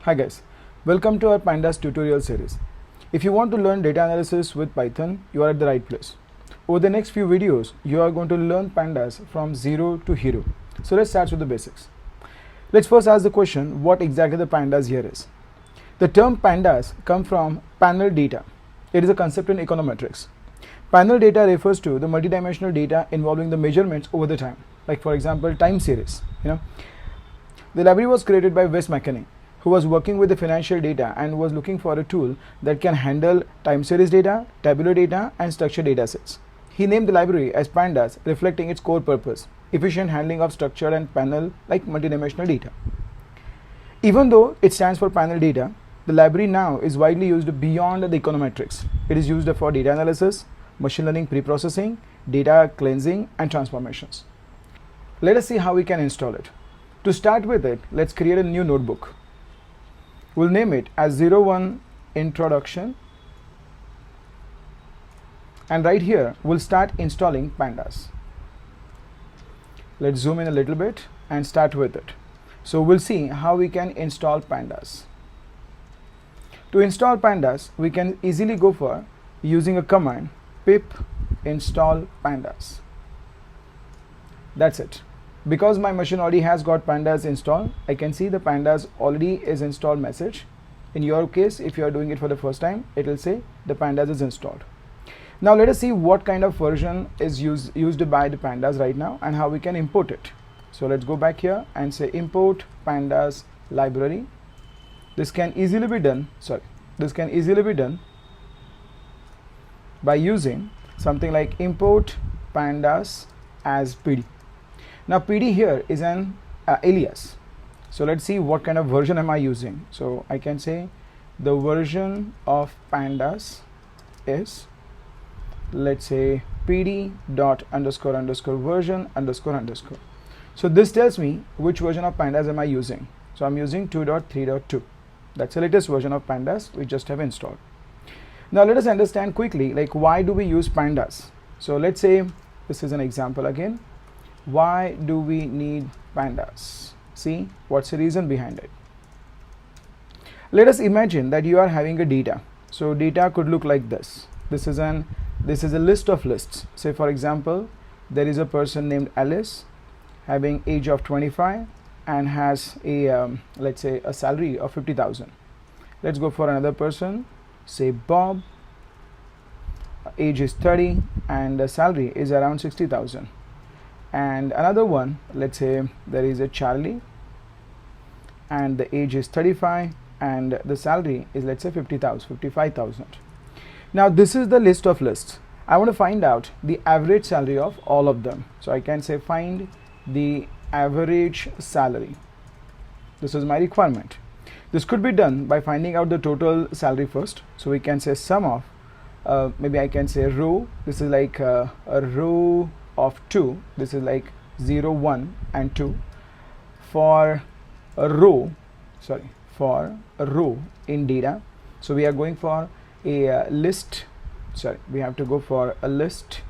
Hi guys, welcome to our Pandas tutorial series. If you want to learn data analysis with Python, you are at the right place. Over the next few videos, you are going to learn Pandas from zero to hero. So let's start with the basics. Let's first ask the question, what exactly the Pandas here is. The term Pandas comes from panel data. It is a concept in econometrics. Panel data refers to the multidimensional data involving the measurements over the time. Like for example, time series. The library was created by Wes McKinney, who was working with the financial data and was looking for a tool that can handle time series data, tabular data, and structured data sets. He named the library as Pandas, reflecting its core purpose, efficient handling of structured and panel like multidimensional data. Even though it stands for panel data, the library now is widely used beyond the econometrics. It is used for data analysis, machine learning preprocessing, data cleansing, and transformations. Let us see how we can install it. To start with it, let's create a new notebook. We'll name it as 01 introduction, and right here we'll start installing Pandas. Let's zoom in a little bit and start with it. So we'll see how we can install Pandas. To install Pandas, we can easily go for using a command pip install pandas. That's it. Because my machine already has got Pandas installed, I can see the Pandas already is installed message. In your case, if you are doing it for the first time, it will say the Pandas is installed. Now let us see what kind of version is used by the Pandas right now and how we can import it. So let's go back here and say import Pandas library. This can easily be done by using something like import pandas as PD. Now PD here is an alias. So let's see what kind of version am I using. So I can say the version of pandas is, let's say, pd dot underscore underscore version underscore underscore. So this tells me which version of pandas am I using. So I'm using 2.3.2. That's the latest version of Pandas we just have installed. Now let us understand quickly, like, why do we use Pandas? So let's say this is an example again. Why do we need Pandas? See, what's the reason behind it? Let us imagine that you are having a data. So data could look like this. This is a list of lists. Say for example, there is a person named Alice having age of 25 and has a let's say a salary of 50,000. Let's go for another person, say Bob, age is 30 and the salary is around 60,000. And another one, let's say there is a Charlie and the age is 35 and the salary is, let's say, 55,000. Now this is the list of lists. I want to find out the average salary of all of them. So I can say find the average salary. This is my requirement. This could be done by finding out the total salary first. So we can say sum of maybe I can say row. This is like a row of 2. This is like 0, 1 and 2 for a row, in data. So we are going for a list, we have to go for a list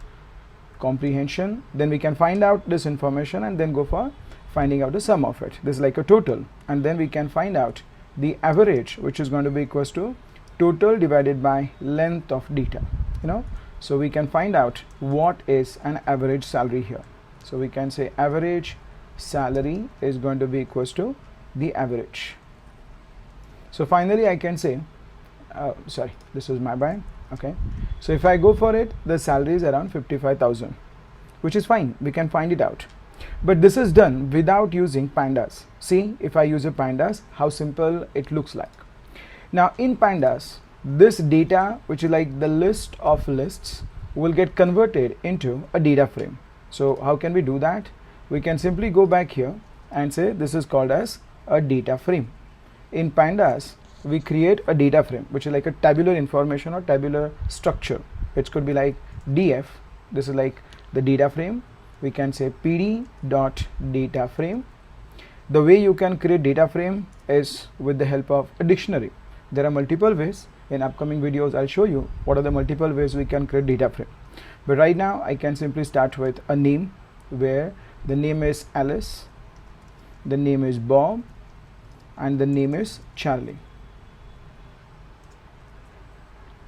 comprehension. Then we can find out this information and then go for finding out the sum of it. This is like a total, and then we can find out the average, which is going to be equals to total divided by length of data. So we can find out what is an average salary here. So we can say average salary is going to be equals to the average. So finally I can say this is my bad. Okay, so if I go for it, the salary is around 55,000, which is fine. We can find it out. But this is done without using Pandas. See, if I use a Pandas, how simple it looks like. Now in Pandas, this data, which is like the list of lists, will get converted into a data frame. So how can we do that? We can simply go back here and say this is called as a data frame. In Pandas, we create a data frame, which is like a tabular information or tabular structure. It could be like df. This is like the data frame. We can say pd dot data frame. The way you can create data frame is with the help of a dictionary. There are multiple ways. In upcoming videos I'll show you what are the multiple ways we can create data frame. But right now I can simply start with a name, where the name is Alice, the name is Bob, and the name is Charlie.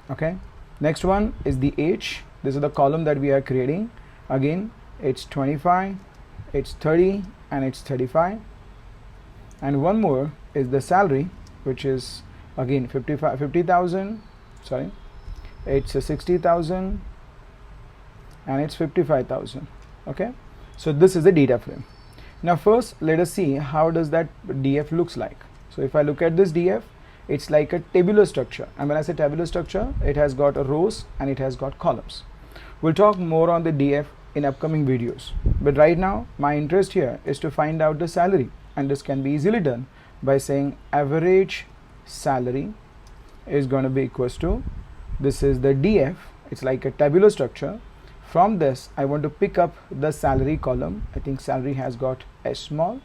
Okay, next one is the age. This is the column that we are creating. Again, it's 25, it's 30, and it's 35. And one more is the salary, which is again 50,000. Sorry, it's a 60,000, and it's 55,000. Okay, so this is the data frame. Now first let us see how does that DF looks like. So if I look at this DF, it's like a tabular structure, and when I say tabular structure, it has got rows and it has got columns. We'll talk more on the DF in upcoming videos, but right now my interest here is to find out the salary, and this can be easily done by saying average salary is going to be equals to, this is the DF, it's like a tabular structure. From this I want to pick up the salary column. I think salary has got S small,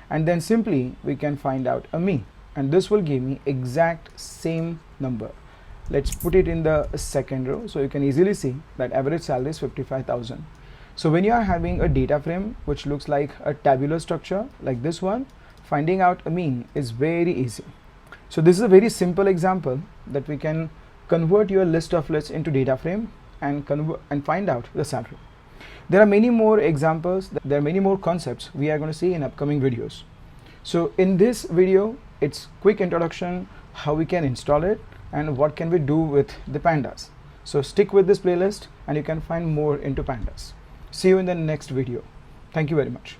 and then simply we can find out a mean, and this will give me exact same number. Let's put it in the second row so you can easily see that average salary is 55,000. So when you are having a data frame which looks like a tabular structure like this one, finding out a mean is very easy. So this is a very simple example that we can convert your list of lists into data frame and find out the salary. There are many more examples, there are many more concepts we are going to see in upcoming videos. So in this video, it's quick introduction how we can install it and what can we do with the pandas. So stick with this playlist and you can find more into pandas. See you in the next video. Thank you very much.